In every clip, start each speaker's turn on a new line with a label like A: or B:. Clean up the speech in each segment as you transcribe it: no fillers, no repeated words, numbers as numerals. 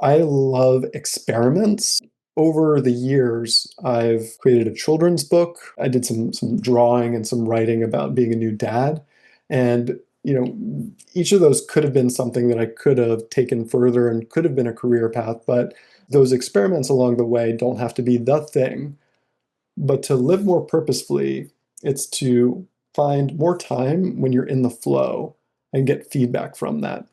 A: I love experiments. Over the years, I've created a children's book. I did some drawing and some writing about being a new dad. And, each of those could have been something that I could have taken further and could have been a career path, but those experiments along the way don't have to be the thing. But to live more purposefully, it's to find more time when you're in the flow and get feedback from that.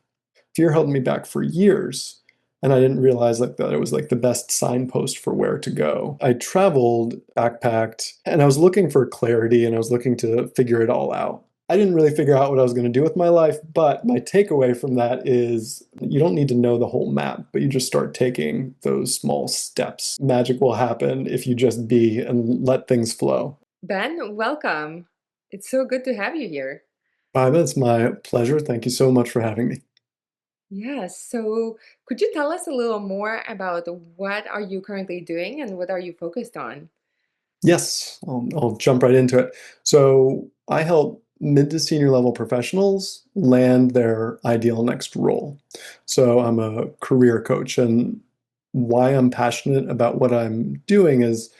A: Fear held me back for years, and I didn't realize like that it was like the best signpost for where to go. I traveled, backpacked, and I was looking for clarity and I was looking to figure it all out. I didn't really figure out what I was going to do with my life, but my takeaway from that is you don't need to know the whole map, but you just start taking those small steps. Magic will happen if you just be and let things flow.
B: Ben, welcome. It's so good to have you here.
A: It's my pleasure. Thank you so much for having me.
B: Yes, so could you tell us a little more about what are you currently doing and what are you focused on?
A: Yes, I'll jump right into it. So I help mid to senior level professionals land their ideal next role. So I'm a career coach, and why I'm passionate about what I'm doing is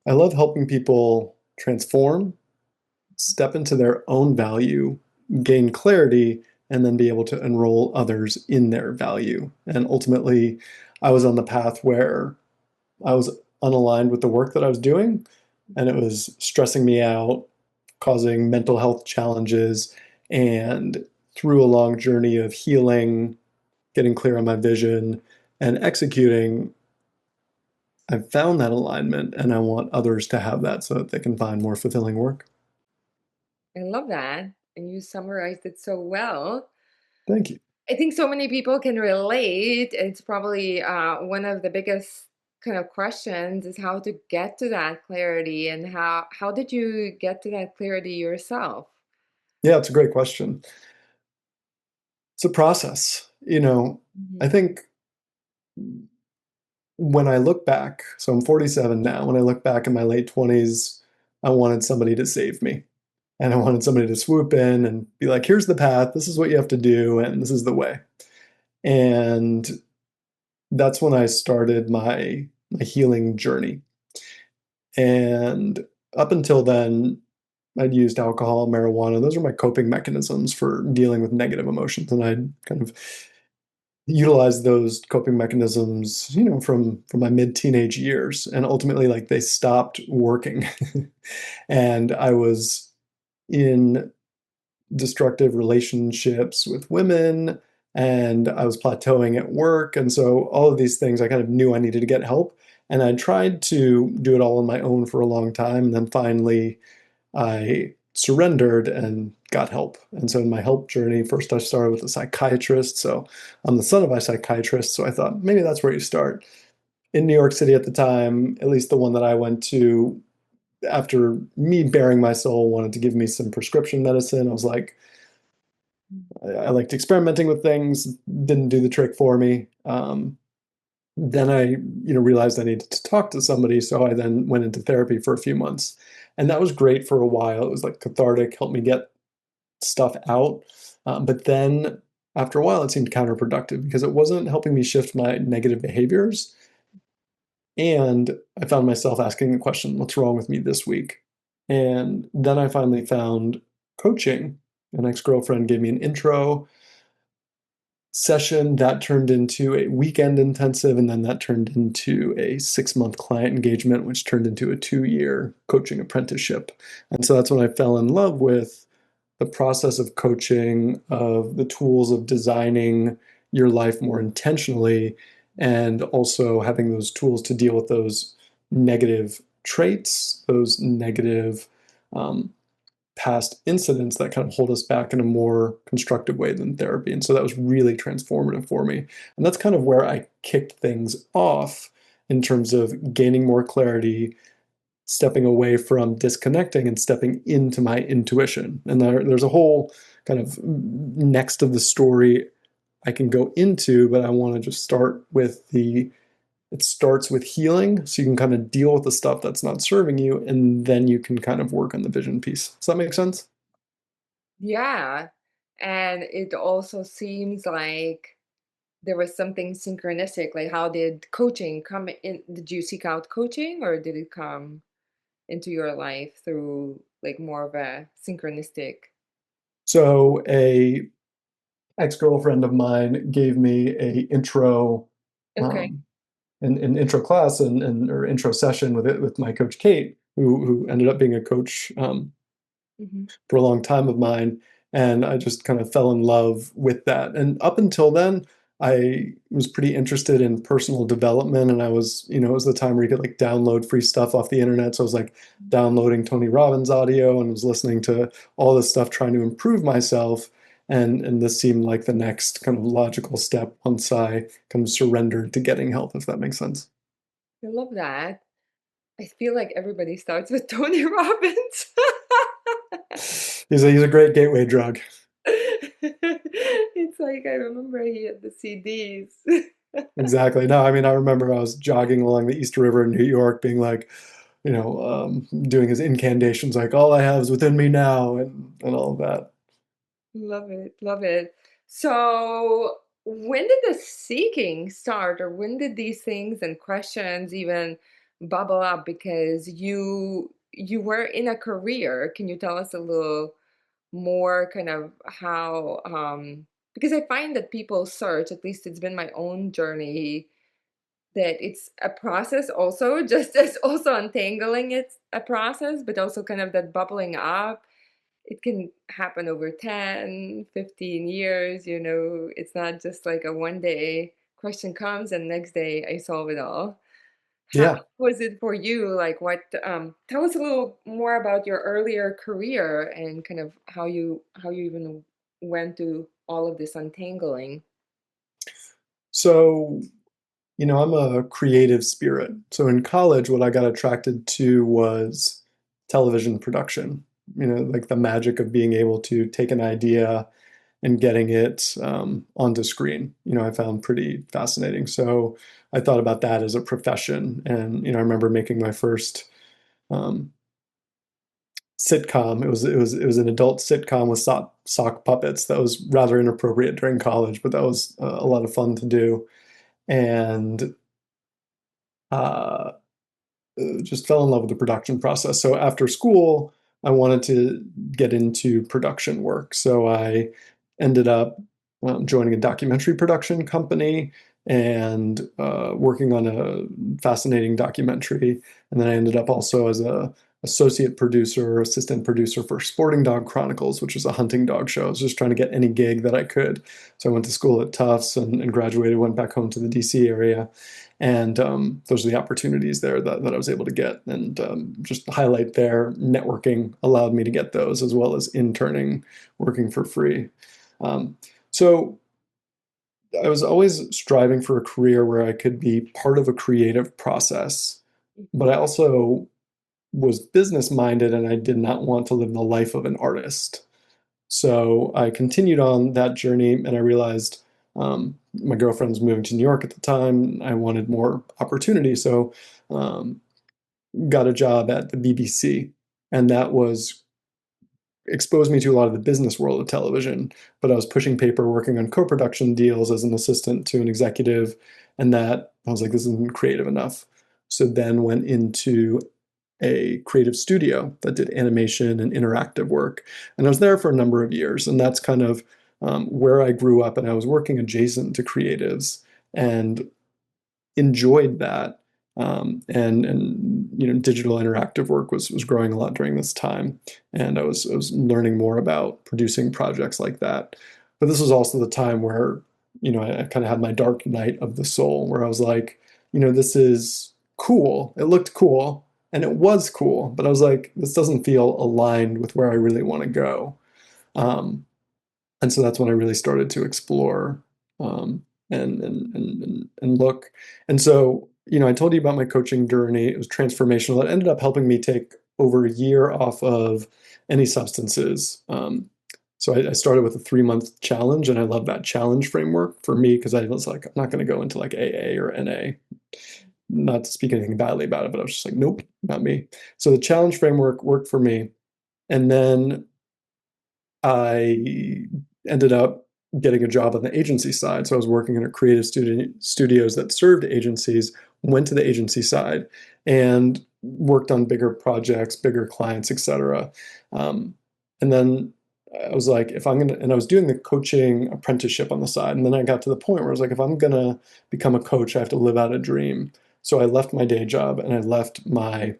A: I love helping people transform, step into their own value, gain clarity, and then be able to enroll others in their value. And ultimately, I was on the path where I was unaligned with the work that I was doing, and it was stressing me out, causing mental health challenges. And through a long journey of healing, getting clear on my vision, and executing, I've found that alignment, and I want others to have that so that they can find more fulfilling work.
B: I love that. And you summarized it so well.
A: Thank you.
B: I think so many people can relate. It's probably one of the biggest kind of questions is how to get to that clarity and how did you get to that clarity yourself?
A: Yeah, it's a great question. It's a process. I
B: Mhm.
A: think when I look back, so I'm 47 now, when I look back in my late 20s, I wanted somebody to save me. And I wanted somebody to swoop in and be like, here's the path, this is what you have to do, and this is the way. And that's when I started my healing journey. And up until then, I'd used alcohol, marijuana. Those are my coping mechanisms for dealing with negative emotions. And I'd kind of utilized those coping mechanisms, from my mid-teenage years. And ultimately, like they stopped working. And I was in destructive relationships with women, and I was plateauing at work. And so all of these things, I kind of knew I needed to get help. And I tried to do it all on my own for a long time. And then finally, I surrendered and got help. And so in my help journey, first I started with a psychiatrist. So I'm the son of a psychiatrist. So I thought maybe that's where you start. In New York City at the time, at least the one that I went to, after me bearing my soul, wanted to give me some prescription medicine. I was like, I liked experimenting with things, didn't do the trick for me. Then I, realized I needed to talk to somebody, so I then went into therapy for a few months, and that was great for a while. It was like cathartic, helped me get stuff out. But then after a while, it seemed counterproductive because it wasn't helping me shift my negative behaviors. And I found myself asking the question, what's wrong with me this week? And then I finally found coaching. An ex girlfriend gave me an intro session that turned into a weekend intensive, and then that turned into a 6-month client engagement, which turned into a 2-year coaching apprenticeship. And so that's when I fell in love with the process of coaching, of the tools of designing your life more intentionally, and also having those tools to deal with those negative traits, those negative um, past incidents that kind of hold us back in a more constructive way than therapy. And so that was really transformative for me. And that's kind of where I kicked things off in terms of gaining more clarity, stepping away from disconnecting and stepping into my intuition. And there's a whole kind of next of the story I can go into, but I want to just start with it starts with healing so you can kind of deal with the stuff that's not serving you, and then you can kind of work on the vision piece. Does that make sense?
B: Yeah. And it also seems like there was something synchronistic. Like, how did coaching come in? Did you seek out coaching, or did it come into your life through like more of a synchronistic?
A: So a ex-girlfriend of mine gave me a intro,
B: Okay.
A: um, an intro class and or intro session with it with my coach Kate, who ended up being a coach
B: Hmm.
A: for a long time of mine. And I just kind of fell in love with that. And up until then, I was pretty interested in personal development. And I was, it was the time where you could like download free stuff off the internet. So I was like downloading Tony Robbins audio and was listening to all this stuff, trying to improve myself. And this seemed like the next kind of logical step once I kind of surrendered to getting help, if that makes sense.
B: I love that. I feel like everybody starts with Tony Robbins.
A: He's a great gateway drug.
B: It's like I remember he had the CDs.
A: Exactly. No, I mean, I remember I was jogging along the East River in New York, being like, doing his incantations, like "All I have is within me now," and all of that.
B: Love it, love it. So, when did the seeking start, or when did these things and questions even bubble up? Because you were in a career. Can you tell us a little more, kind of how? Because I find that people search. At least it's been my own journey. That it's a process, also, just as also untangling. It's a process, but also kind of that bubbling up, it can happen over 10, 15 years, it's not just like a one day question comes and next day I solve it all. How
A: Yeah.
B: was it for you? Like, what, tell us a little more about your earlier career and kind of how you even went to all of this untangling.
A: So, I'm a creative spirit. So in college, what I got attracted to was television production. Like the magic of being able to take an idea and getting it onto screen. I found pretty fascinating. So I thought about that as a profession, and I remember making my first um, sitcom. It was an adult sitcom with sock puppets. That was rather inappropriate during college, but that was a lot of fun to do, and uh, just fell in love with the production process. So after school, I wanted to get into production work. So I ended up joining a documentary production company and working on a fascinating documentary. And then I ended up also as a associate producer, assistant producer for Sporting Dog Chronicles, which is a hunting dog show. I was just trying to get any gig that I could. So I went to school at Tufts and graduated, went back home to the DC area. And those are the opportunities there that I was able to get. And just to highlight there, networking allowed me to get those, as well as interning, working for free. Um, so I was always striving for a career where I could be part of a creative process, but I also was business minded and I did not want to live the life of an artist. So I continued on that journey and I realized my girlfriend was moving to New York at the time. I wanted more opportunity. So um, got a job at the BBC. And that was exposed me to a lot of the business world of television. But I was pushing paper, working on co-production deals as an assistant to an executive. And that I was like, this isn't creative enough. So then went into a creative studio that did animation and interactive work. And I was there for a number of years. And that's kind of where I grew up. And I was working adjacent to creatives and enjoyed that. Digital interactive work was growing a lot during this time. And I was learning more about producing projects like that. But this was also the time where, I kind of had my dark night of the soul where I was like, this is cool. It looked cool and it was cool, but I was like, this doesn't feel aligned with where I really want to go. Um, and so that's when I really started to explore and look. And so, I told you about my coaching journey. It was transformational. It ended up helping me take over a year off of any substances. So I started with a 3-month challenge, and I love that challenge framework for me because I was like, I'm not going to go into like AA or NA. Not to speak anything badly about it, but I was just like, nope, not me. So the challenge framework worked for me. And then I ended up getting a job on the agency side. So I was working in a creative studios that served agencies, went to the agency side and worked on bigger projects, bigger clients, etc. And then I was like, if I'm gonna, and I was doing the coaching apprenticeship on the side. And then I got to the point where I was like, if I'm gonna become a coach, I have to live out a dream. So I left my day job and I left my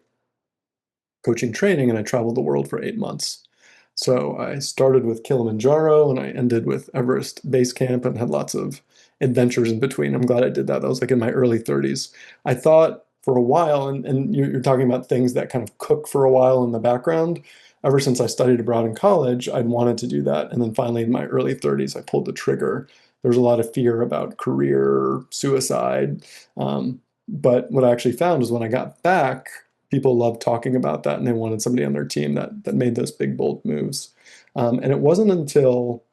A: coaching training and I traveled the world for 8 months. So I started with Kilimanjaro and I ended with Everest Base Camp and had lots of adventures in between. I'm glad I did that. That was like in my early 30s. I thought for a while, and you're talking about things that kind of cook for a while in the background. Ever since I studied abroad in college, I'd wanted to do that. And then finally, in my early 30s, I pulled the trigger. There was a lot of fear about career, suicide. But what I actually found is when I got back, people loved talking about that and they wanted somebody on their team that made those big bold moves. And it wasn't until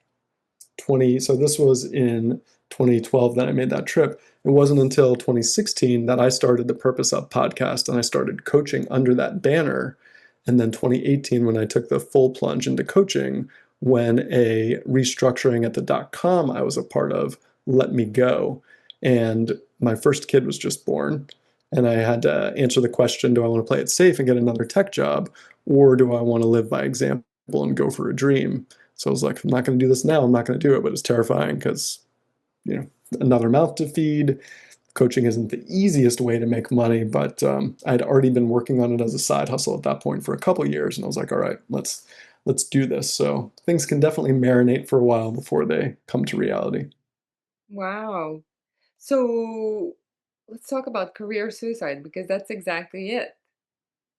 A: 20 so this was in 2012 that I made that trip. It wasn't until 2016 that I started the Purpose Up podcast and I started coaching under that banner. And then 2018 when I took the full plunge into coaching, when a restructuring at the .com I was a part of let me go, and my first kid was just born, and I had to answer the question, do I want to play it safe and get another tech job, or do I want to live by example and go for a dream? So I was like, I'm not going to do this now. I'm not going to do it. But it's terrifying because, another mouth to feed. Coaching isn't the easiest way to make money, but I'd already been working on it as a side hustle at that point for a couple of years, and I was like, all right, let's do this. So things can definitely marinate for a while before they come to reality.
B: Wow. So let's talk about career suicide because that's exactly it.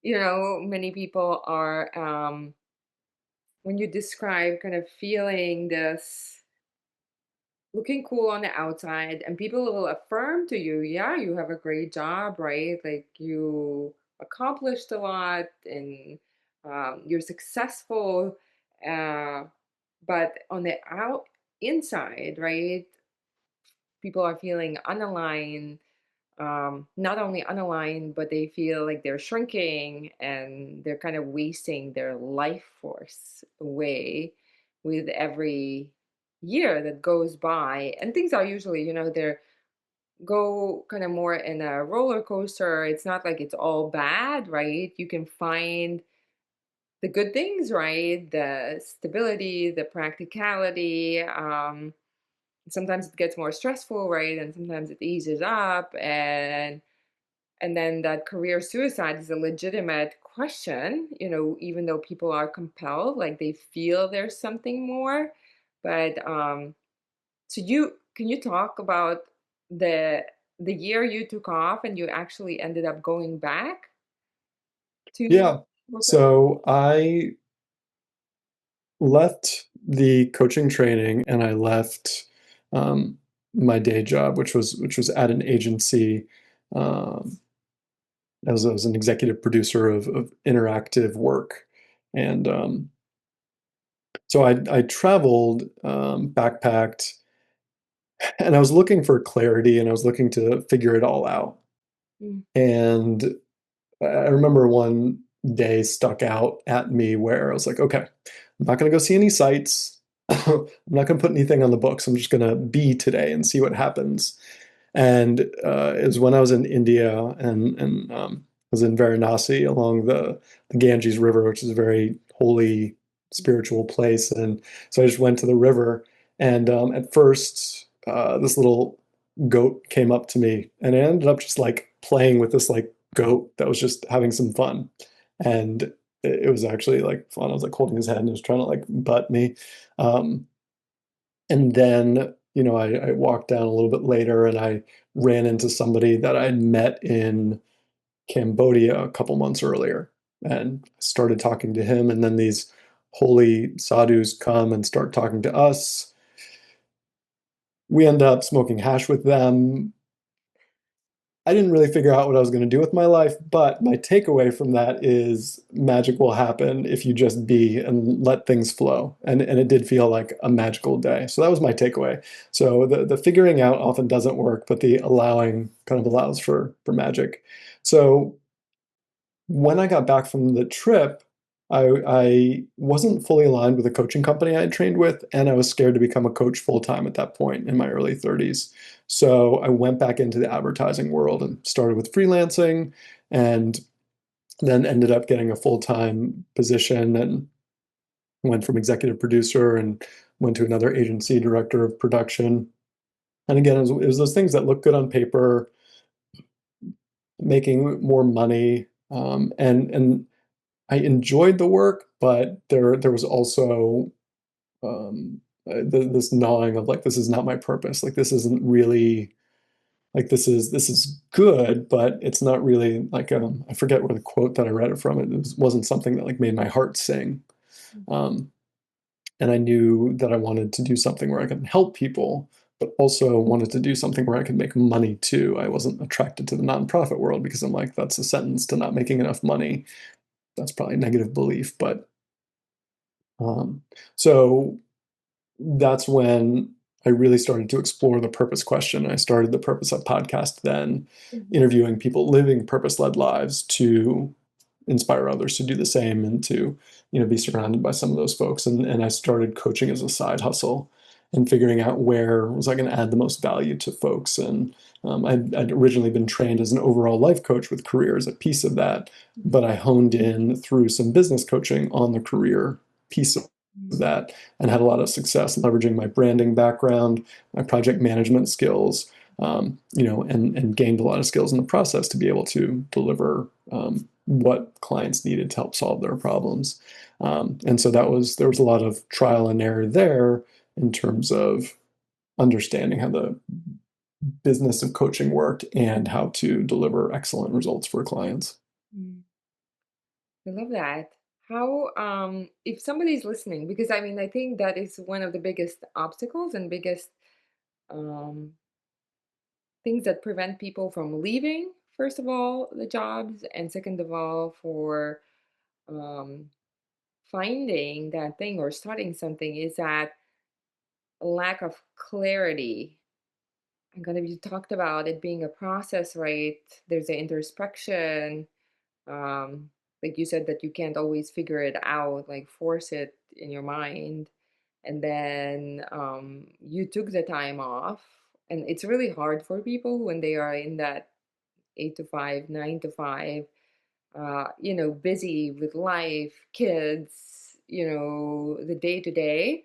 B: Many people are, when you describe kind of feeling this looking cool on the outside, and people will affirm to you, yeah, you have a great job, right? Like you accomplished a lot and you're successful. Uh, but on the inside, right, people are feeling unaligned, not only unaligned, but they feel like they're shrinking and they're kind of wasting their life force away with every year that goes by. And things are usually, they're go kind of more in a roller coaster. It's not like it's all bad, right? You can find the good things, right? The stability, the practicality. Sometimes it gets more stressful, right? And sometimes it eases up, and then that career suicide is a legitimate question, even though people are compelled, like they feel there's something more. But so you can you talk about the the year you took off and you actually ended up going back to
A: Yeah.
B: corporate?
A: So I left the coaching training and I left um, my day job, which was at an agency, um, as an executive producer of interactive work, and so I traveled, backpacked, and I was looking for clarity and I was looking to figure it all out.
B: Mm,
A: And I remember one day stuck out at me where I was like, okay, I'm not going to go see any sites. I'm not going to put anything on the books. I'm just going to be today and see what happens. And it was when I was in India and was in Varanasi along the Ganges River, which is a very holy, spiritual place. And so I just went to the river. And at first, this little goat came up to me, and I ended up just like playing with this like goat that was just having some fun. And it was actually like fun. I was like holding his head and he was trying to like butt me. Um, and then, I walked down a little bit later and I ran into somebody that I'd met in Cambodia a couple months earlier and started talking to him. And then these holy sadhus come and start talking to us. We end up smoking hash with them. I didn't really figure out what I was going to do with my life, but my takeaway from that is magic will happen if you just be and let things flow. And it did feel like a magical day. So that was my takeaway. So the figuring out often doesn't work, but the allowing kind of allows for magic. So when I got back from the trip, I wasn't fully aligned with the coaching company I had trained with, and I was scared to become a coach full time at that point in my early 30s. So I went back into the advertising world and started with freelancing, and then ended up getting a full time position and went from executive producer and went to another agency, director of production. And again, it was those things that look good on paper, making more money, and I enjoyed the work, but there was also this gnawing of like, this is not my purpose. Like, this isn't really like, this is good, but it's not really like, I forget where the quote that I read it from. Wasn't something that like made my heart sing. Um, and I knew that I wanted to do something where I could help people, but also wanted to do something where I could make money too. I wasn't attracted to the nonprofit world because I'm like, that's a sentence to not making enough money. That's probably a negative belief, but um, so that's when I really started to explore the purpose question. I started the Purpose Up podcast then,
B: Mhm.
A: interviewing people living purpose-led lives to inspire others to do the same and to, be surrounded by some of those folks. And I started coaching as a side hustle and figuring out where was I going to add the most value to folks. And I'd originally been trained as an overall life coach with career as a piece of that, but I honed in through some business coaching on the career piece of
B: Mhm.
A: that and had a lot of success leveraging my branding background, my project management skills, and gained a lot of skills in the process to be able to deliver what clients needed to help solve their problems. And so there was a lot of trial and error there in terms of understanding how the business of coaching worked and how to deliver excellent results for clients.
B: Mhm. I love that. How, if somebody's listening, because I mean, I think that is one of the biggest obstacles and biggest um, things that prevent people from leaving, first of all, the jobs, and second of all, for um, finding that thing or starting something is that lack of clarity. I'm gonna be talked about it being a process, right? There's an introspection. Um, like you said, that you can't always figure it out, like force it in your mind. And then you took the time off. And it's really hard for people when they are in that 8 to 5, 9 to 5, busy with life, kids, the day to day,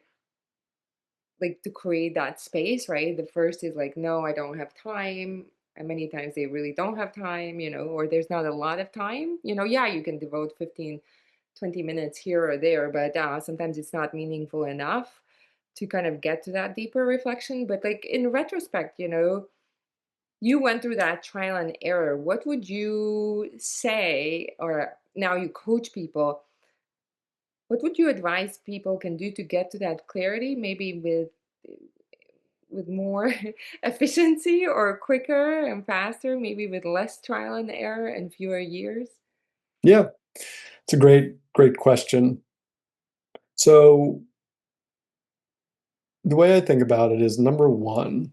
B: like to create that space, right? The first is like, no, I don't have time. And many times they really don't have time, or there's not a lot of time. Yeah, you can devote 15, 20 minutes here or there, but sometimes it's not meaningful enough to kind of get to that deeper reflection. But like in retrospect, you went through that trial and error. What would you say, or now you coach people, what would you advise people can do to get to that clarity, maybe with more efficiency or quicker and faster, maybe with less trial and error and fewer years?
A: Yeah, it's a great question. So the way I think about it is number one,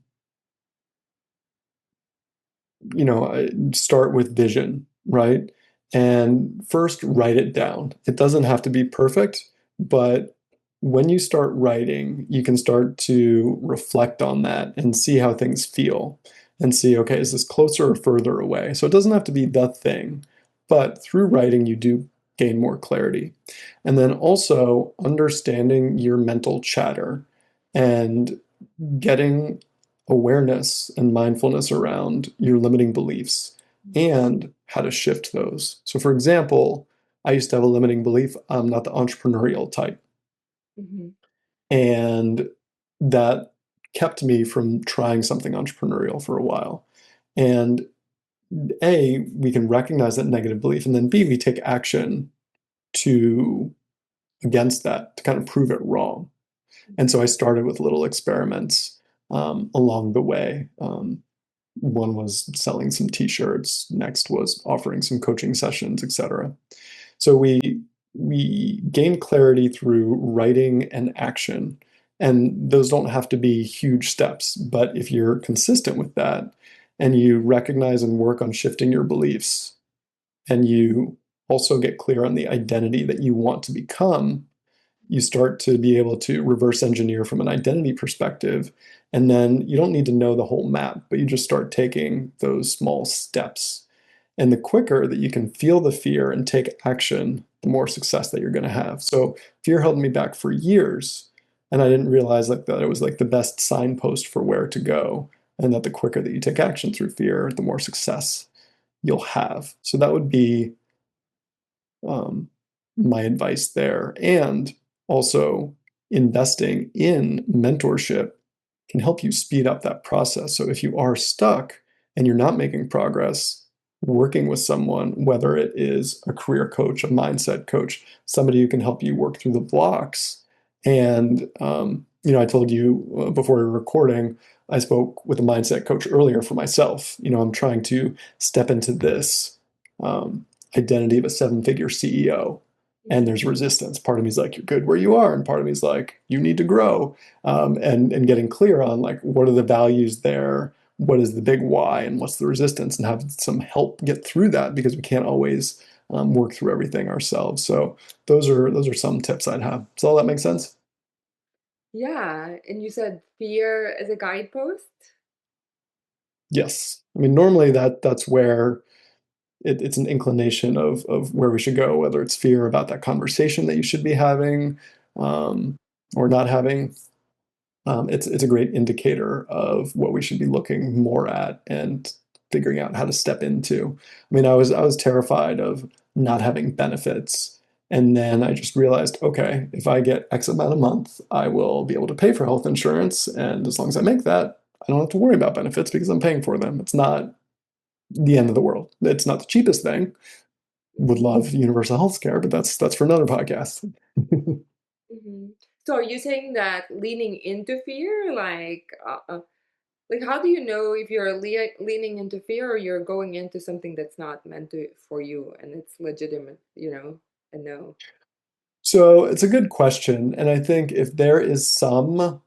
A: I start with vision, right? And first write it down. It doesn't have to be perfect, but when you start writing, you can start to reflect on that and see how things feel and see, okay, is this closer or further away? So it doesn't have to be the thing, but through writing, you do gain more clarity. And then also understanding your mental chatter and getting awareness and mindfulness around your limiting beliefs and how to shift those. So, for example, I used to have a limiting belief I'm not the entrepreneurial type.
B: Mm-hmm.
A: And that kept me from trying something entrepreneurial for a while. And A, we can recognize that negative belief, and then B, we take action to against that to kind of prove it wrong. And so I started with little experiments along the way. One was selling some t-shirts, next was offering some coaching sessions, etc. So we gain clarity through writing and action. And those don't have to be huge steps, but if you're consistent with that and you recognize and work on shifting your beliefs and you also get clear on the identity that you want to become, you start to be able to reverse engineer from an identity perspective. And then you don't need to know the whole map, but you just start taking those small steps. And the quicker that you can feel the fear and take action, the more success that you're going to have. So fear held me back for years. And I didn't realize like that it was like the best signpost for where to go. And that the quicker that you take action through fear, the more success you'll have. So that would be um, my advice there. And also, investing in mentorship can help you speed up that process. So if you are stuck and you're not making progress, working with someone, whether it is a career coach, a mindset coach, somebody who can help you work through the blocks. And, I told you before we were recording, I spoke with a mindset coach earlier for myself. I'm trying to step into this identity of a seven-figure CEO, and there's resistance. Part of me is like, you're good where you are, and part of me is like, you need to grow. And getting clear on like what are the values there, what is the big why, and what's the resistance, and have some help get through that because we can't always work through everything ourselves. So those are some tips I'd have. Does all that make sense?
B: Yeah, and you said fear as a guidepost?
A: Yes. I mean, normally that's where it's an inclination of where we should go, whether it's fear about that conversation that you should be having um, or not having. It's a great indicator of what we should be looking more at and figuring out how to step into. I mean, I was terrified of not having benefits. And then I just realized, okay, if I get X amount a month, I will be able to pay for health insurance. And as long as I make that, I don't have to worry about benefits because I'm paying for them. It's not the end of the world. It's not the cheapest thing. Would
B: Mhm,
A: love universal health care, but that's for another podcast.
B: mhm. So are you saying that leaning into fear, like how do you know if you're leaning into fear or you're going into something that's not meant to for you and it's legitimate, a no?
A: So it's a good question. And I think if there is some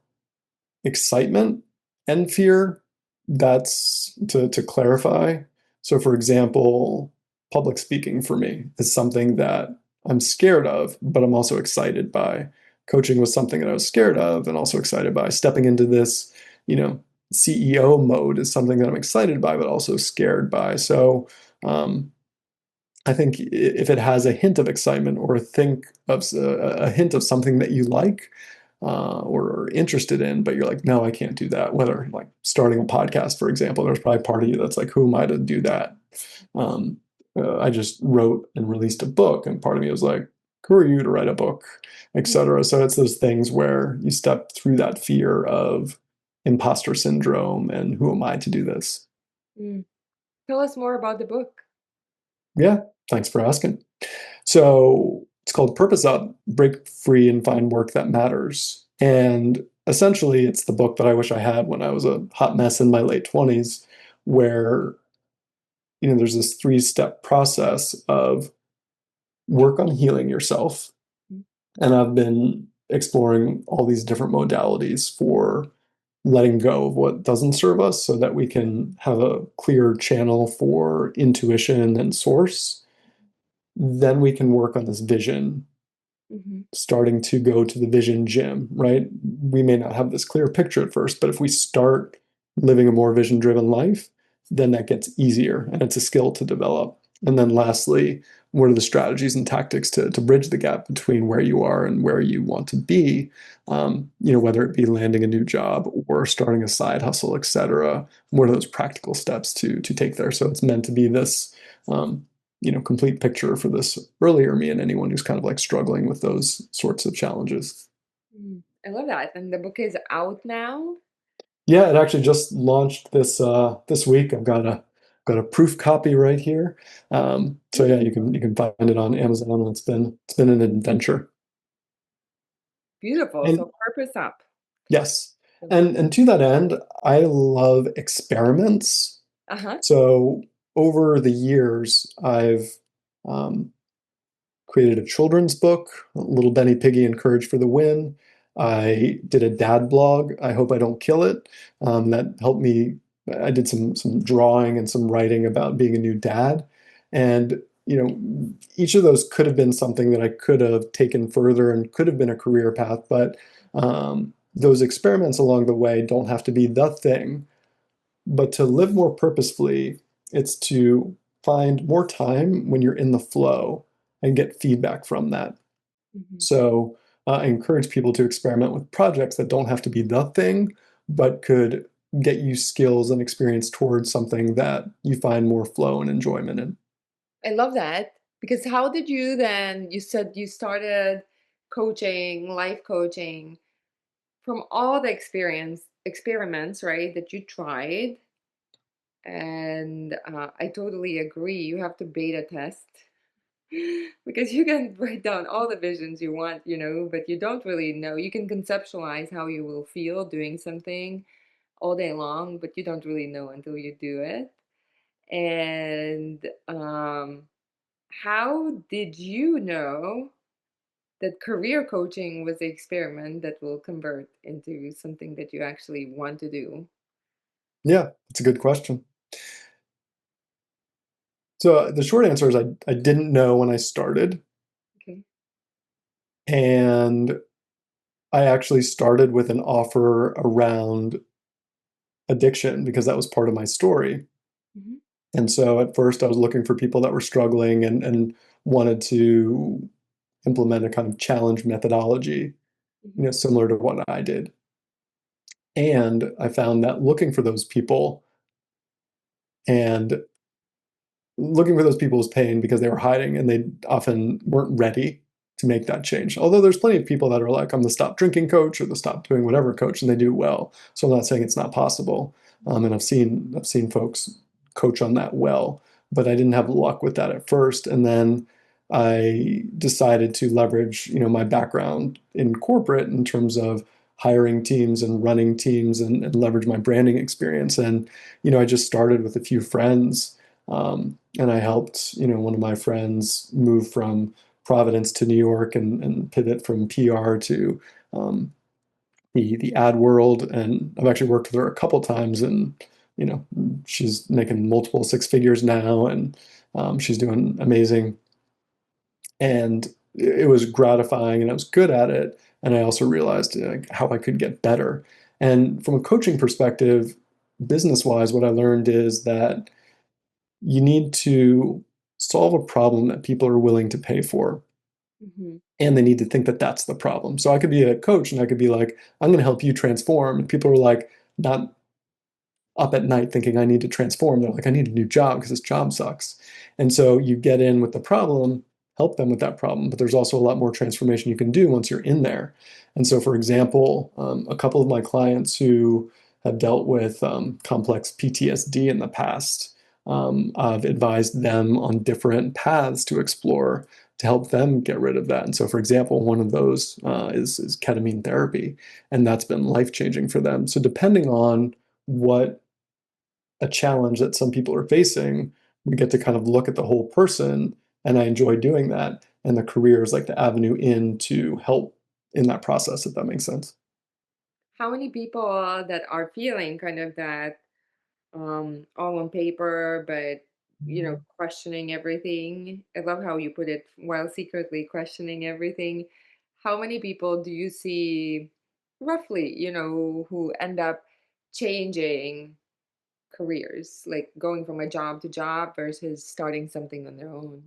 A: excitement and fear, that's to clarify. So, for example, public speaking for me is something that I'm scared of, but I'm also excited by. Coaching was something that I was scared of and also excited by. Stepping into this, you know, CEO mode is something that I'm excited by, but also scared by. So, um, I think if it has a hint of excitement or think of a hint of something that you like or interested in, but you're like, no, I can't do that. Whether like starting a podcast, for example, there's probably part of you that's like, who am I to do that? Um, I just wrote and released a book, and part of me was like, who are you to write a book, etc. So it's those things where you step through that fear of imposter syndrome and who am I to do this?
B: Mm. Tell us more about the book.
A: Yeah, thanks for asking. So it's called Purpose Up, Break Free and Find Work That Matters. And essentially, it's the book that I wish I had when I was a hot mess in my late 20s, where there's this three-step process of work on healing yourself.
B: Mm,
A: And I've been exploring all these different modalities for letting go of what doesn't serve us so that we can have a clear channel for intuition and source. Then we can work on this vision,
B: mhm,
A: starting to go to the vision gym, right? We may not have this clear picture at first, but if we start living a more vision driven life, then that gets easier and it's a skill to develop. And then lastly, what are the strategies and tactics to bridge the gap between where you are and where you want to be? Whether it be landing a new job or starting a side hustle, et cetera. What are those practical steps to take there? So it's meant to be this complete picture for this earlier me and anyone who's kind of like struggling with those sorts of challenges.
B: mm. I love that. And the book is out now?
A: Yeah, it actually just launched this week. I've got a proof copy right here. So yeah,
B: Mm,
A: you can find it on Amazon, and it's been an adventure.
B: beautiful.
A: And
B: So purpose up.
A: yes,
B: So
A: and to that end, I love experiments.
B: uh-huh.
A: So over the years, I've um, created a children's book, Little Benny Piggy and Courage for the Win. I did a dad blog, I Hope I Don't Kill It. That helped me. I did some drawing and some writing about being a new dad. And each of those could have been something that I could have taken further and could have been a career path, but those experiments along the way don't have to be the thing. But to live more purposefully, it's to find more time when you're in the flow and get feedback from that.
B: Mhm.
A: So I encourage people to experiment with projects that don't have to be the thing, but could get you skills and experience towards something that you find more flow and enjoyment in.
B: I love that because how did you then, you said you started coaching, life coaching from all the experiments, right, that you tried. And I totally agree. You have to beta test because you can write down all the visions you want, but you don't really know. You can conceptualize how you will feel doing something all day long, but you don't really know until you do it. And how did you know that career coaching was the experiment that will convert into something that you actually want to do?
A: Yeah, it's a good question. So the short answer is I didn't know when I started,
B: Okay.
A: and I actually started with an offer around addiction because that was part of my story.
B: Hmm.
A: And so at first I was looking for people that were struggling and wanted to implement a kind of challenge methodology,
B: Hmm.
A: similar to what I did. And I found that and looking for those people was pain because they were hiding and they often weren't ready to make that change. Although there's plenty of people that are like, I'm the stop drinking coach or the stop doing whatever coach, and they do well. So I'm not saying it's not possible. And I've seen folks coach on that well, but I didn't have luck with that at first. And then I decided to leverage, my background in corporate in terms of hiring teams and running teams and leverage my branding experience. And, I just started with a few friends, and I helped, one of my friends move from Providence to New York and pivot from PR to um, the ad world. And I've actually worked with her a couple times, and you know, she's making multiple six figures now, and she's doing amazing. And it was gratifying, and I was good at it. And I also realized how I could get better. And from a coaching perspective, business wise, what I learned is that you need to solve a problem that people are willing to pay for,
B: Hmm.
A: and they need to think that that's the problem. So I could be a coach and I could be like, I'm going to help you transform, and people are like not up at night thinking I need to transform. They're like, I need a new job because this job sucks. And so you get in with the problem, help them with that problem, but there's also a lot more transformation you can do once you're in there. And so, for example, a couple of my clients who have dealt with complex PTSD in the past, I've advised them on different paths to explore to help them get rid of that. And so, for example, one of those is ketamine therapy, and that's been life changing for them. So, depending on what a challenge that some people are facing, we get to kind of look at the whole person, and I enjoy doing that. And the career is like the avenue in to help in that process, if that makes sense.
B: How many people that are feeling kind of that all on paper, but questioning everything? I love how you put it, while secretly questioning everything. How many people do you see roughly, who end up changing careers, like going from a job to job versus starting something on their own?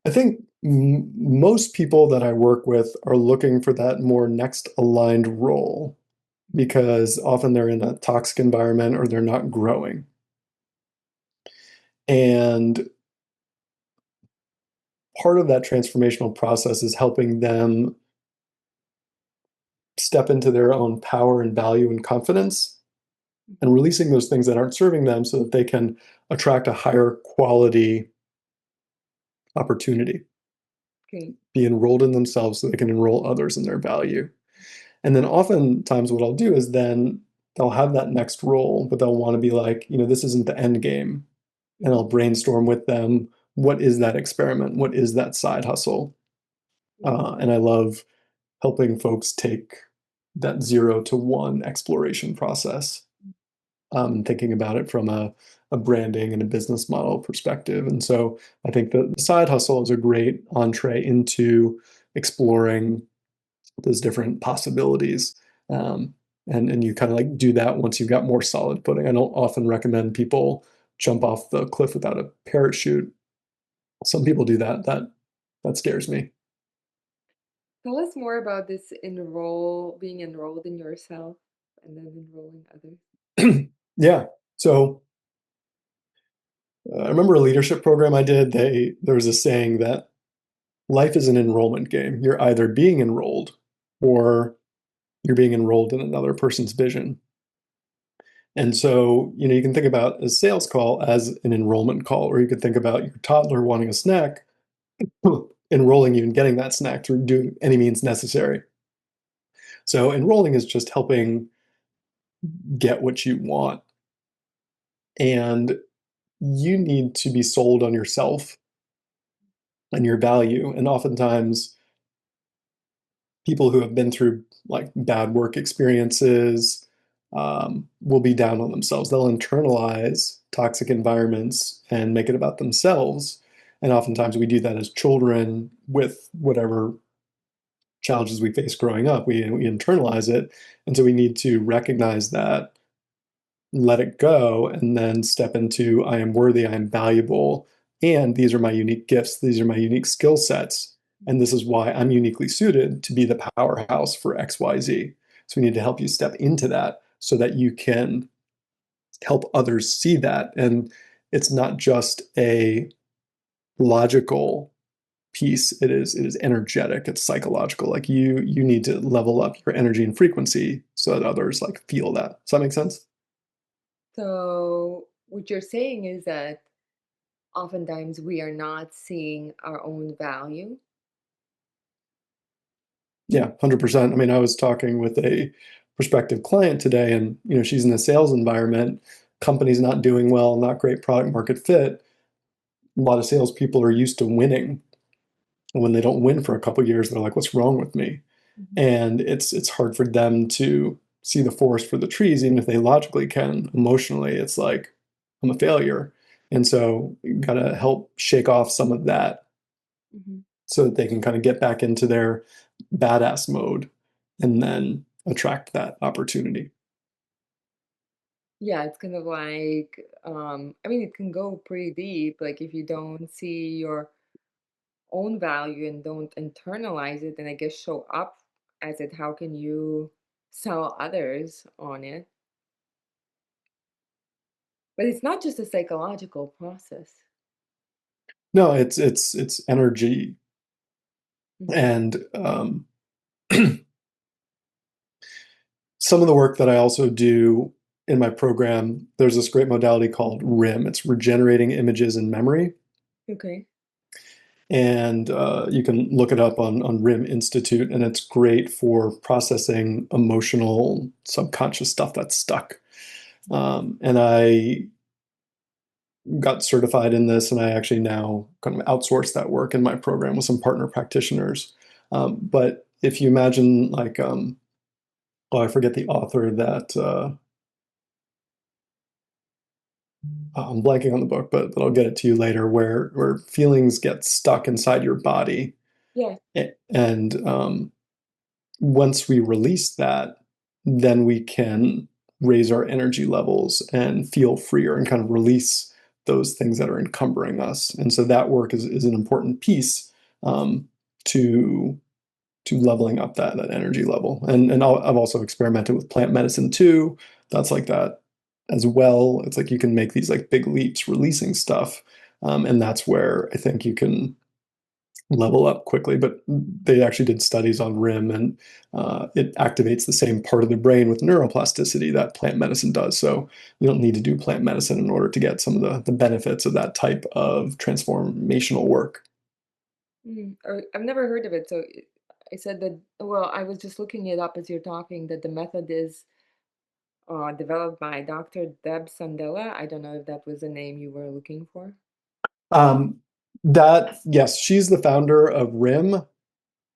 A: I think most people that I work with are looking for that more next aligned role because often they're in a toxic environment or they're not growing. And part of that transformational process is helping them step into their own power and value and confidence and
B: Mhm.
A: releasing those things that aren't serving them so that they can attract a higher quality opportunity,
B: Okay.
A: be enrolled in themselves so they can enroll others in their value. And then oftentimes what I'll do is then they'll have that next role, but they'll want to be like, this isn't the end game. And I'll
B: Mhm.
A: brainstorm with them, what is that experiment? What is that side hustle?
B: Mhm.
A: And I love helping folks take that 0 to 1 exploration process. thinking about it from a branding and a business model perspective. And so I think the side hustle is a great entree into exploring those different possibilities. Um, and you kind of like do that once you've got more solid footing. I don't often recommend people jump off the cliff without a parachute. Some people do that. That scares me.
B: Tell us more about this being enrolled in yourself and then enrolling others.
A: Yeah. So I remember a leadership program I did. There was a saying that life is an enrollment game. You're either being enrolled or you're being enrolled in another person's vision. And so, you can think about a sales call as an enrollment call, or you could think about your toddler wanting a snack, enrolling you in getting that snack through doing any means necessary. So enrolling is just helping get what you want. And you need to be sold on yourself and your value. And oftentimes people who have been through like bad work experiences will be down on themselves. They'll internalize toxic environments and make it about themselves. And oftentimes we do that as children with whatever challenges we face growing up. We internalize it. And so we need to recognize that, let it go, and then step into I am worthy, I am valuable, and these are my unique gifts, these are my unique skill sets, and this is why I'm uniquely suited to be the powerhouse for XYZ. So we need to help you step into that so that you can help others see that. And it's not just a logical piece, it is energetic, it's psychological. Like you need to level up your energy and frequency so that others like feel that. Does that make sense?
B: So, what you're saying is that oftentimes we are not seeing our own value.
A: Yeah, 100%. I mean, I was talking with a prospective client today, and she's in a sales environment, company's not doing well, not great product market fit. A lot of salespeople are used to winning, and when they don't win for a couple of years, they're like, "What's wrong with me?"
B: Mhm.
A: And it's hard for them to see the forest for the trees, even if they logically can. Emotionally, it's like, I'm a failure, and so you gotta help shake off some of that
B: Mhm.
A: so that they can kind of get back into their badass mode and then attract that opportunity.
B: Yeah, it's kind of like, I mean, it can go pretty deep. Like, if you don't see your own value and don't internalize it, and I guess show up as it, how can you sell others on it? But it's not just a psychological process.
A: No, it's energy.
B: Mhm.
A: And some of the work that I also do in my program, there's this great modality called RIM. It's regenerating images in memory.
B: Okay.
A: And you can look it up on RIM Institute, and it's great for processing emotional, subconscious stuff that's stuck. And I got certified in this, and I actually now kind of outsource that work in my program with some partner practitioners. But if you imagine, like, oh, I forget the author that I'm blanking on the book, but I'll get it to you later. Where feelings get stuck inside your body,
B: Yeah.
A: and once we release that, then we can raise our energy levels and feel freer and kind of release those things that are encumbering us. And so that work is an important piece um, to leveling up that energy level. And I've also experimented with plant medicine too. That's like that as well. It's like you can make these like big leaps releasing stuff. And that's where I think you can level up quickly. But they actually did studies on RIM, and it activates the same part of the brain with neuroplasticity that plant medicine does. So you don't need to do plant medicine in order to get some of the benefits of that type of transformational work.
B: I've never heard of it. So I said that, well, I was just looking it up as you're talking, that the method is developed by Dr. Deb Sandella. I don't know if that was the name you were looking for.
A: Um, that yes, she's the founder of RIM,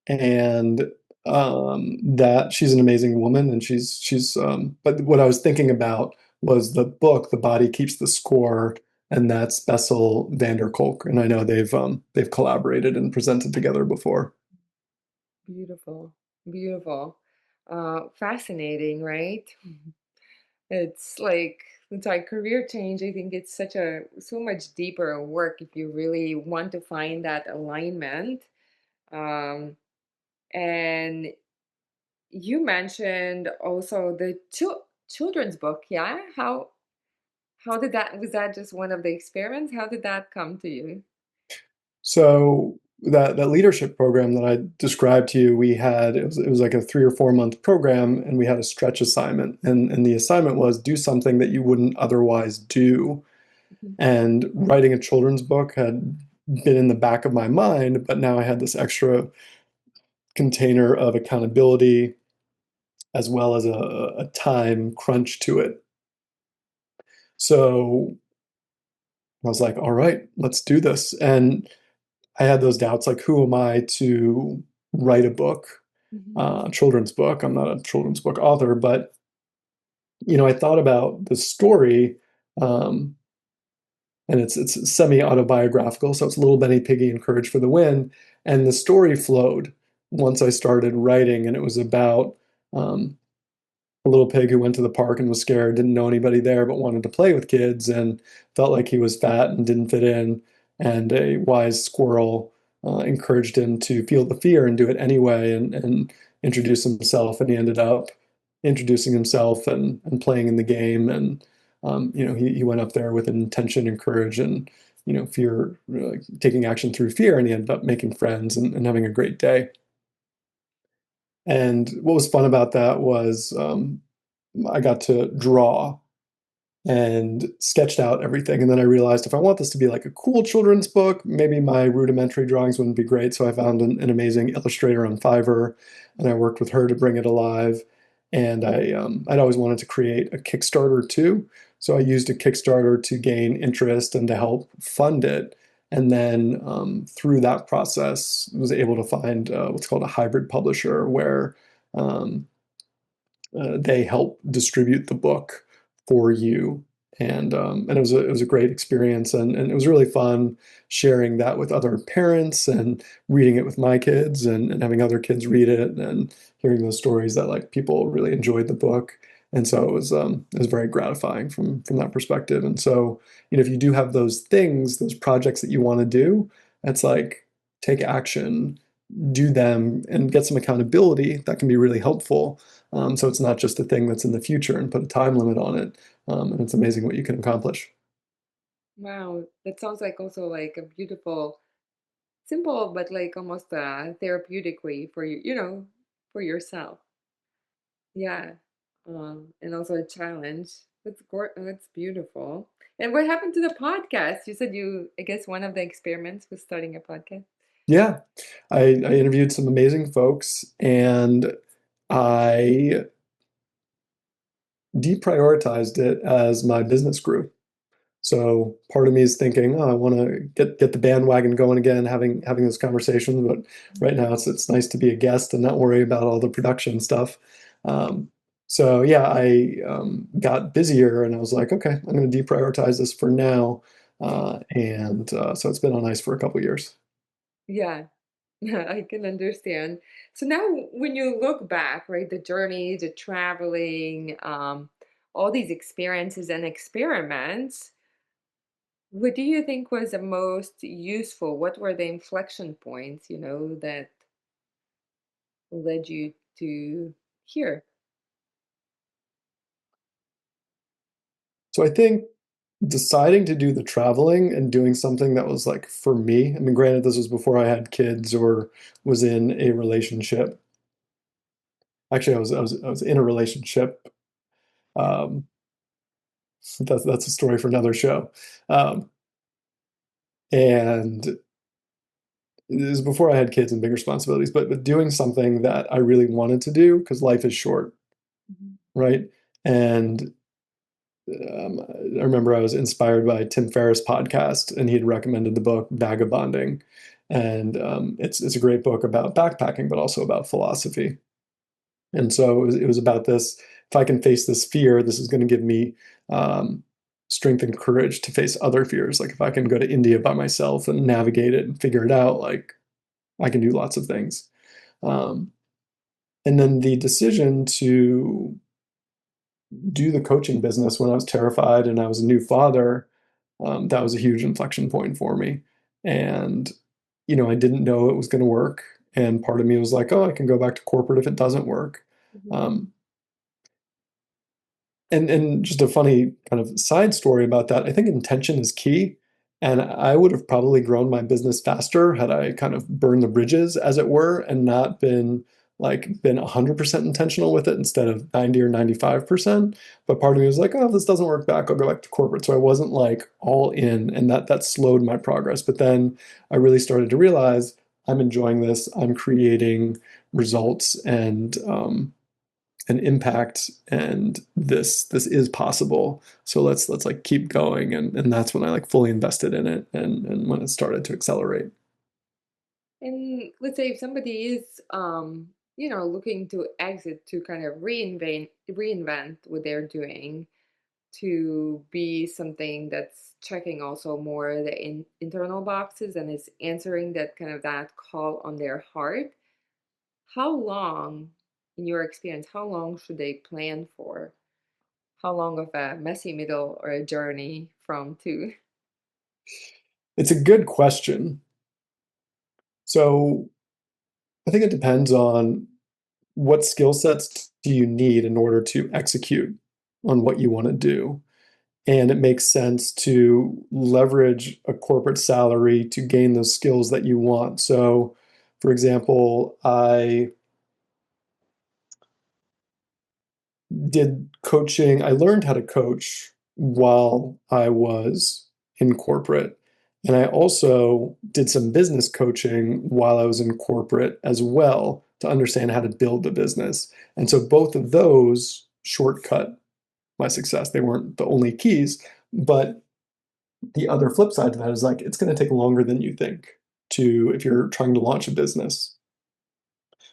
A: and that she's an amazing woman, and she's but what I was thinking about was the book The Body Keeps the Score, and that's Bessel van der Kolk. And I know they've collaborated and presented together before.
B: Beautiful, beautiful. Fascinating, right? It's like career change. I think it's so much deeper work if you really want to find that alignment. Um, and you mentioned also the children's book, yeah? How did that was that just one of the experiments? How did that come to you?
A: So that leadership program that I described to you, we had it was like a 3 or 4 month program, and we had a stretch assignment, and the assignment was do something that you wouldn't otherwise do.
B: Mhm.
A: And writing a children's book had been in the back of my mind, but now I had this extra container of accountability as well as a time crunch to it. So I was like, all right, let's do this. And I had those doubts, like, who am I to write a book,
B: Mhm.
A: children's book? I'm not a children's book author, but I thought about the story, um, and it's semi-autobiographical, so it's Little Benny Piggy and Courage for the Win, and the story flowed once I started writing, and it was about um, a little pig who went to the park and was scared, didn't know anybody there, but wanted to play with kids and felt like he was fat and didn't fit in. And a wise squirrel encouraged him to feel the fear and do it anyway and introduce himself. And he ended up introducing himself and playing in the game. And, he went up there with intention and courage and, fear, taking action through fear. And he ended up making friends and having a great day. And what was fun about that was I got to draw and sketched out everything. And then I realized if I want this to be like a cool children's book, maybe my rudimentary drawings wouldn't be great. So I found an amazing illustrator on Fiverr, and I worked with her to bring it alive. And I'd always wanted to create a Kickstarter too. So I used a Kickstarter to gain interest and to help fund it. And then through that process, was able to find what's called a hybrid publisher, where um, they help distribute the book for you. And it was a great experience, and it was really fun sharing that with other parents and reading it with my kids and having other kids read it and hearing those stories that like people really enjoyed the book. And so it was very gratifying from that perspective. And so, if you do have those things, those projects that you want to do, it's like take action, do them, and get some accountability. That can be really helpful. So it's not just a thing that's in the future, and put a time limit on it. And it's amazing what you can accomplish.
B: Wow, that sounds like also like a beautiful, simple, but like almost a therapeutic way for you, for yourself. Yeah. And also a challenge. That's beautiful. And what happened to the podcast? You said I guess one of the experiments was starting a podcast.
A: Yeah, I interviewed some amazing folks, and I deprioritized it as my business grew. So part of me is thinking, oh, I want to get the bandwagon going again, having this conversation. But right now, it's nice to be a guest and not worry about all the production stuff. Um, so yeah, I got busier, and I was like, okay, I'm going to deprioritize this for now. And so it's been on ice for a couple years.
B: Yeah. I can understand. So now when you look back, right, the journey, the traveling, all these experiences and experiments, what do you think was the most useful? What were the inflection points, that led you to here?
A: So I think deciding to do the traveling and doing something that was like for me. I mean, granted, this was before I had kids or was in a relationship. Actually, I was in a relationship. Um, that's a story for another show. Um, and it was before I had kids and big responsibilities, but doing something that I really wanted to do because life is short,
B: Mhm.
A: right? And I remember I was inspired by Tim Ferriss' podcast, and he had recommended the book Vagabonding, and it's a great book about backpacking, but also about philosophy. And so it was about this if I can face this fear, this is going to give me um, strength and courage to face other fears. Like if I can go to India by myself and navigate it and figure it out, like I can do lots of things. Um, and then the decision to do the coaching business when I was terrified and I was a new father, that was a huge inflection point for me. And, I didn't know it was going to work. And part of me was like, oh, I can go back to corporate if it doesn't work.
B: Mhm.
A: Um, and just a funny kind of side story about that, I think intention is key. And I would have probably grown my business faster had I kind of burned the bridges, as it were, and not been 100% intentional with it instead of 90 or 95%. But part of me was like, oh, if this doesn't work back, I'll go back to corporate. So I wasn't like all in, and that slowed my progress. But then I really started to realize I'm enjoying this. I'm creating results and an impact, and this is possible, so let's like keep going, and that's when I like fully invested in it, and when it started to accelerate.
B: And let's say if somebody is, looking to exit to kind of reinvent what they're doing to be something that's checking also more the internal boxes and is answering that kind of that call on their heart. How long, in your experience, how long should they plan for? How long of a messy middle or a journey from to?
A: It's a good question. So I think it depends on what skill sets do you need in order to execute on what you want to do. And it makes sense to leverage a corporate salary to gain those skills that you want. So, for example, I did coaching. I learned how to coach while I was in corporate. And I also did some business coaching while I was in corporate as well to understand how to build the business. And so both of those shortcut my success. They weren't the only keys, but the other flip side to that is like it's going to take longer than you think to if you're trying to launch a business.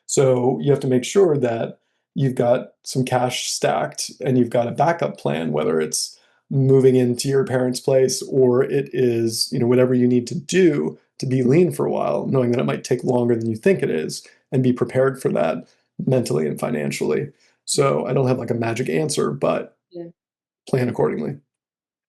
A: So you have to make sure that you've got some cash stacked and you've got a backup plan, whether it's moving into your parents' place or it is, whatever you need to do to be lean for a while, knowing that it might take longer than you think it is, and be prepared for that mentally and financially. So I don't have like a magic answer, but
B: Yeah,
A: plan accordingly.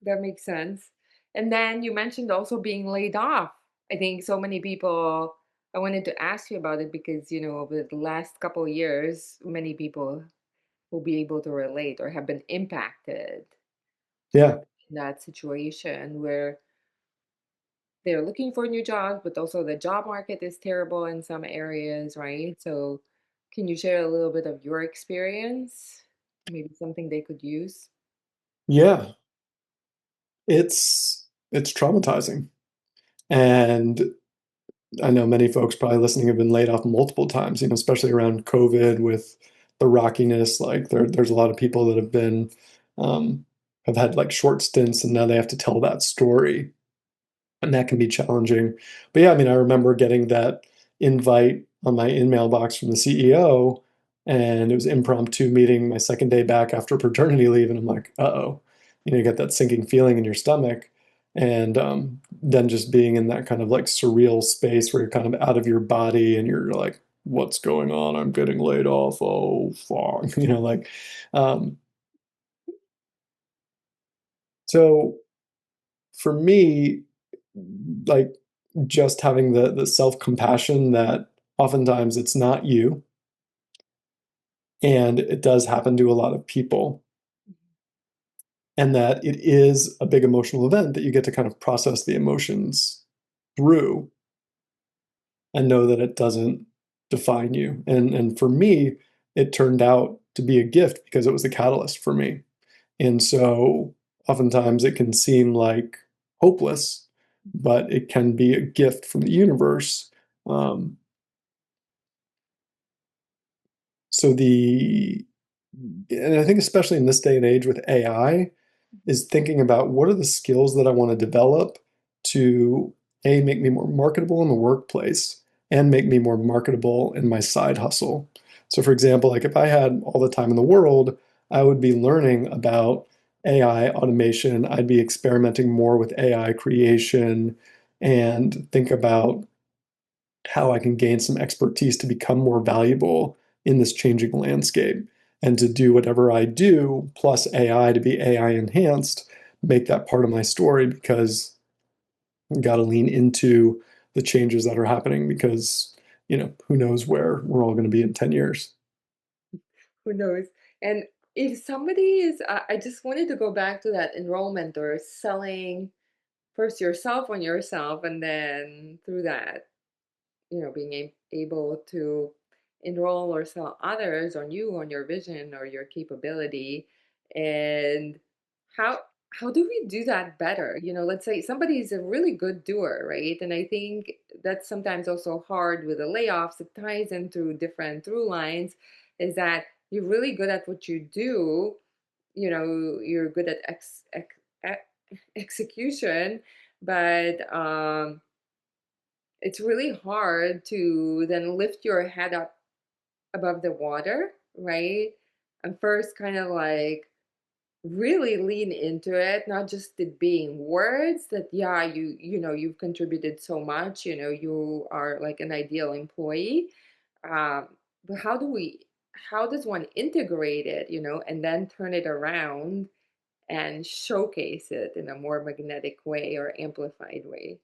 B: that makes sense. And then you mentioned also being laid off. I think so many people, I wanted to ask you about it because, over the last couple of years, many people will be able to relate or have been impacted
A: Yeah.
B: in that situation where they're looking for new jobs, but also the job market is terrible in some areas, right? So, can you share a little bit of your experience? Maybe something they could use?
A: Yeah. It's traumatizing. And I know many folks probably listening have been laid off multiple times, especially around COVID with the rockiness. Like there's a lot of people that um, have had like short stints and now they have to tell that story, and that can be challenging. But yeah, I mean, I remember getting that invite on my email box from the CEO, and it was impromptu meeting my second day back after paternity leave, and I'm like, uh-oh, you get that sinking feeling in your stomach, and then just being in that kind of like surreal space where you're kind of out of your body, and you're like, what's going on? I'm getting laid off. Oh, fuck, like, um, so for me, like just having the self-compassion that oftentimes it's not you, and it does happen to a lot of people, and that it is a big emotional event that you get to kind of process the emotions through and know that it doesn't define you. And for me, it turned out to be a gift because it was the catalyst for me. And so oftentimes it can seem like hopeless, but it can be a gift from the universe. Um, so and I think especially in this day and age with AI, is thinking about what are the skills that I want to develop to make me more marketable in the workplace and make me more marketable in my side hustle. So for example, like if I had all the time in the world, I would be learning about AI automation. I'd be experimenting more with AI creation and think about how I can gain some expertise to become more valuable in this changing landscape and to do whatever I do plus AI to be AI enhanced, make that part of my story because I got to lean into the changes that are happening because, who knows where we're all going to be in 10 years.
B: Who knows? And if somebody is, I just wanted to go back to that enrollment or selling first yourself on yourself, and then through that, being able to enroll or sell others on you, on your vision or your capability. And how how do we do that better? Let's say somebody is a really good doer, right? And I think that's sometimes also hard with the layoffs. It ties into different through lines, is that you're really good at what you do. You're good at execution, but it's really hard to then lift your head up above the water, right? And first kind of like really lean into it, not just it being words that, yeah, you've contributed so much, you are like an ideal employee. Um, but how does one integrate it, and then turn it around and showcase it in a more magnetic way or amplified way?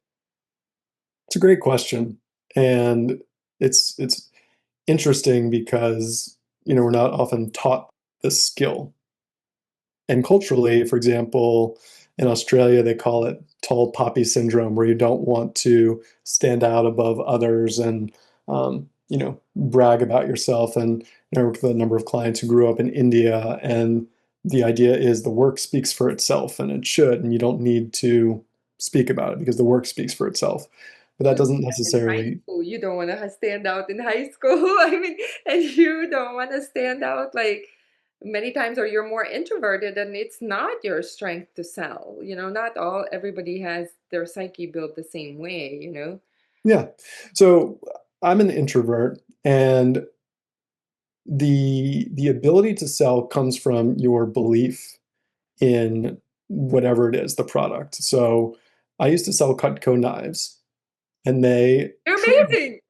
A: It's a great question. And it's interesting because, we're not often taught this skill. And culturally, for example, in Australia, they call it tall poppy syndrome, where you don't want to stand out above others and, brag about yourself. And I work with a number of clients who grew up in India, and the idea is the work speaks for itself, and it should, and you don't need to speak about it because the work speaks for itself. But that doesn't
B: In high
A: necessarily,
B: school, you don't want to stand out in high school. I mean, and you don't want to stand out like many times, or you're more introverted, and it's not your strength to sell. Not everybody has their psyche built the same way.
A: yeah. So I'm an introvert, and the ability to sell comes from your belief in whatever it is, the product. So I used to sell Cutco knives, and they
B: You're
A: truly,
B: amazing.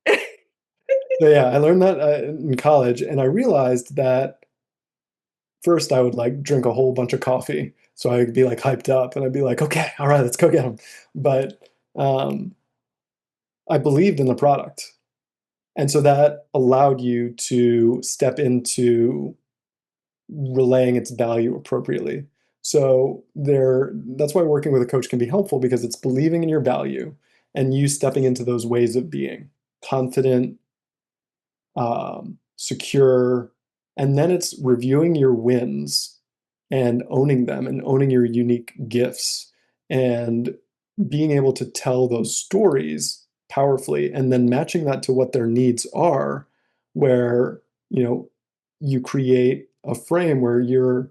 A: yeah, I learned that in college, and I realized that first I would like drink a whole bunch of coffee, so I'd be like hyped up, and I'd be like, okay, all right, let's go get them. But um, I believed in the product, and so that allowed you to step into relaying its value appropriately. So that's why working with a coach can be helpful because it's believing in your value and you stepping into those ways of being confident, secure, and then it's reviewing your wins and owning them and owning your unique gifts and being able to tell those stories powerfully and then matching that to what their needs are, where you know you create a frame where you're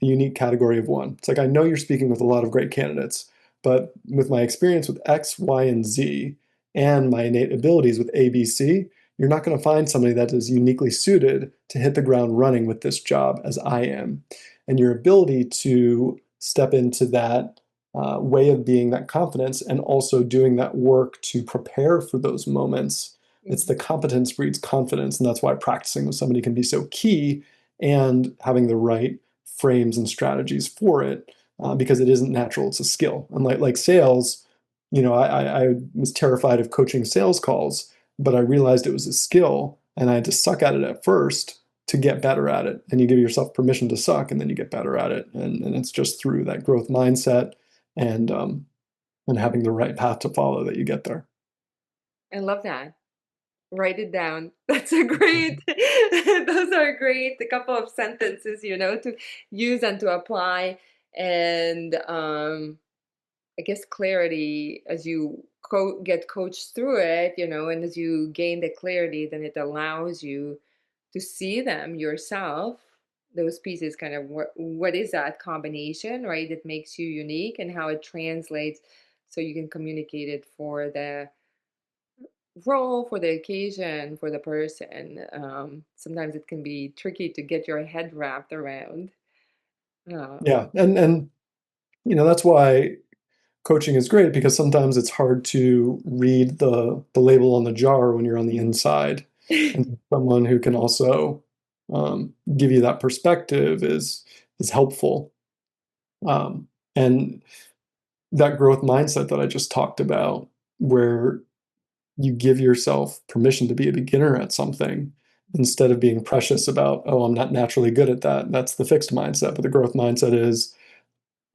A: a unique category of one. It's like I know you're speaking with a lot of great candidates, but with my experience with X, Y, and Z and my innate abilities with ABC, you're not going to find somebody that is uniquely suited to hit the ground running with this job as I am. And your ability to step into that way of being, that confidence, and also doing that work to prepare for those moments. It's
B: Mhm.
A: the competence breeds confidence. And that's why practicing with somebody can be so key and having the right frames and strategies for it because it isn't natural. It's a skill. And like sales, I was terrified of coaching sales calls, but I realized it was a skill and I had to suck at it at first to get better at it. And you give yourself permission to suck and then you get better at it. And it's just through that growth mindset and and having the right path to follow that you get there.
B: I love that. Write it down. That's a great those are great, a couple of sentences, to use and to apply. And I guess clarity as you get coached through it, and as you gain the clarity, then it allows you to see them yourself. Those pieces, kind of what is that combination, right? That makes you unique, and how it translates, so you can communicate it for the role, for the occasion, for the person. Sometimes it can be tricky to get your head wrapped around. Oh,
A: Yeah, and that's why coaching is great because sometimes it's hard to read the label on the jar when you're on the inside, and someone who can also give you that perspective is helpful. And that growth mindset that I just talked about, where you give yourself permission to be a beginner at something instead of being precious about, oh, I'm not naturally good at that. That's the fixed mindset. But the growth mindset is,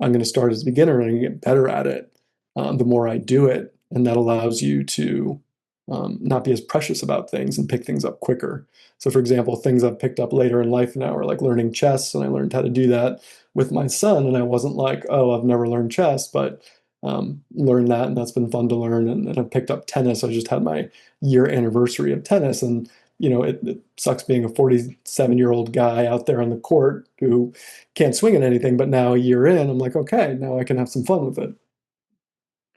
A: I'm going to start as a beginner and get better at it the more I do it. And that allows you to not be as precious about things and pick things up quicker. So, for example, things I've picked up later in life now are like learning chess, and I learned how to do that with my son. And I wasn't like, oh, I've never learned chess, but learned that, and that's been fun to learn. And I've picked up tennis. I just had my year anniversary of tennis, and it sucks being a 47-year-old guy out there on the court who can't swing at anything. But now a year in, I'm like, okay, now I can have some fun with it.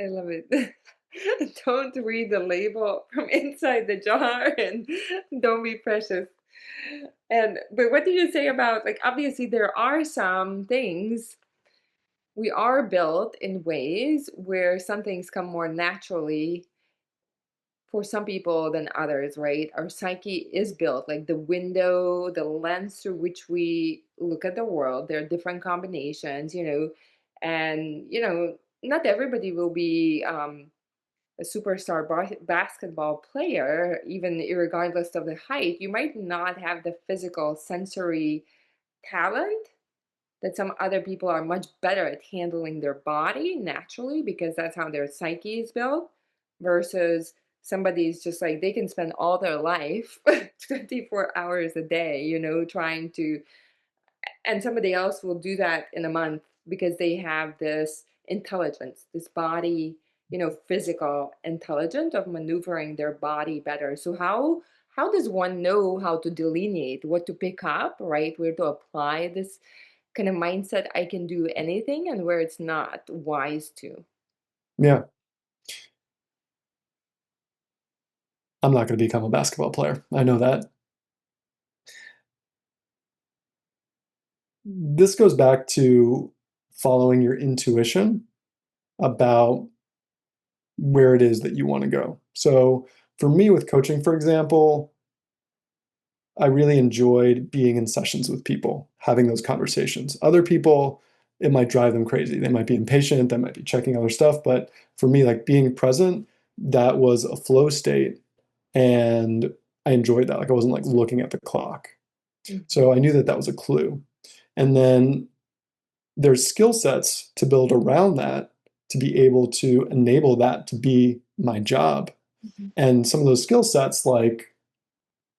B: I love it. Don't read the label from inside the jar and don't be precious. And but what did you say about, like, obviously there are some things we are built in ways where some things come more naturally for some people than others, right? Our psyche is built like the window, the lens through which we look at the world. There are different combinations, and not everybody will be a superstar basketball player, even regardless of the height. You might not have the physical sensory talent that some other people are much better at handling their body naturally because that's how their psyche is built, versus somebody's just like they can spend all their life 24 hours a day, trying to, and somebody else will do that in a month because they have this intelligence, this body, physical intelligence of maneuvering their body better. So how does one know how to delineate what to pick up, right? Where to apply this kind of mindset, I can do anything, and where it's not wise to.
A: Yeah, I'm not going to become a basketball player. I know that. This goes back to following your intuition about where it is that you want to go. So for me with coaching, for example, I really enjoyed being in sessions with people, having those conversations. Other people, it might drive them crazy. They might be impatient, they might be checking other stuff. But for me, like being present, that was a flow state. And I enjoyed that. Like I wasn't like looking at the clock.
B: Mhm.
A: So I knew that that was a clue. And then there's skill sets to build around that to be able to enable that to be my job.
B: Mhm.
A: And some of those skill sets, like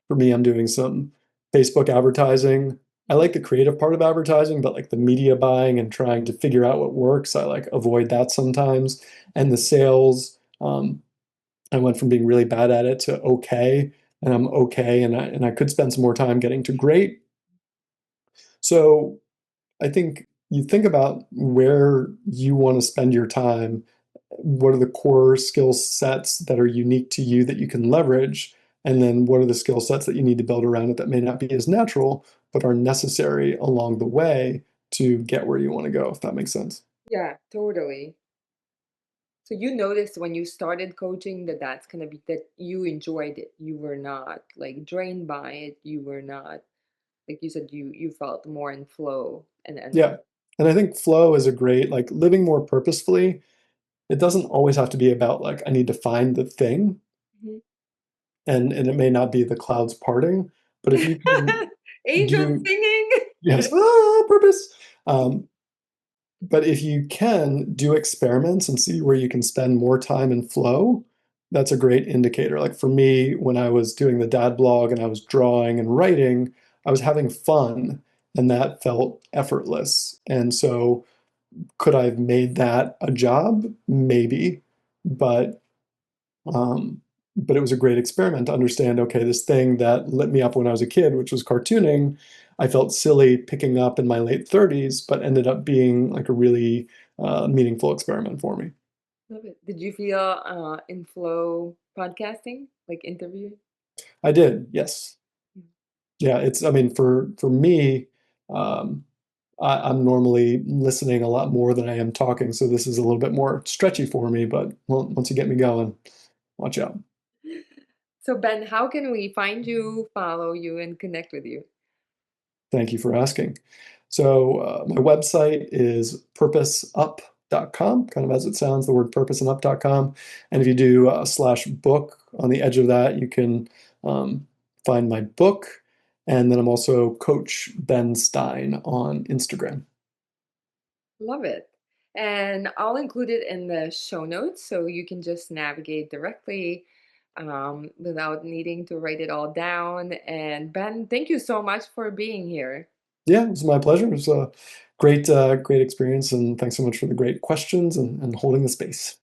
A: for me, I'm doing some Facebook advertising. I like the creative part of advertising, but like the media buying and trying to figure out what works, I like avoid that sometimes. And the sales, I went from being really bad at it to okay, and I'm okay, and I could spend some more time getting to great. So I think you think about where you want to spend your time. What are the core skill sets that are unique to you that you can leverage? And then what are the skill sets that you need to build around it that may not be as natural, but are necessary along the way to get where you want to go, if that makes sense.
B: Yeah, totally. So you noticed when you started coaching that that's gonna be that you enjoyed it. You were not like drained by it. You were not, like you said, you felt more in flow and
A: Yeah. And I think flow is a great, like living more purposefully. It doesn't always have to be about like, I need to find the thing,
B: Mhm.
A: and it may not be the clouds parting, but if you can
B: Angels
A: do,
B: singing.
A: yes, purpose. Um, but if you can do experiments and see where you can spend more time in flow, that's a great indicator. Like for me, when I was doing the dad blog and I was drawing and writing, I was having fun and that felt effortless. And so could I have made that a job? Maybe, but um, but it was a great experiment to understand, okay, this thing that lit me up when I was a kid, which was cartooning, I felt silly picking up in my late 30s, but ended up being like a really meaningful experiment for me.
B: Love it. Did you feel in flow podcasting, like interview?
A: I did, yes.
B: Mm.
A: Yeah, it's, I mean, for me, um, I'm normally listening a lot more than I am talking, so this is a little bit more stretchy for me, but once you get me going, watch out.
B: So, Ben, how can we find you, follow you, and connect with you?
A: Thank you for asking. So, my website is purposeup.com, kind of as it sounds, the word purpose and up.com. And if you do slash book on the edge of that, you can um, find my book. And then I'm also Coach Ben Stein on Instagram.
B: Love it. And I'll include it in the show notes so you can just navigate directly without needing to write it all down. And Ben, thank you so much for being here.
A: Yeah, it was my pleasure. It was a great experience. And thanks so much for the great questions and holding the space.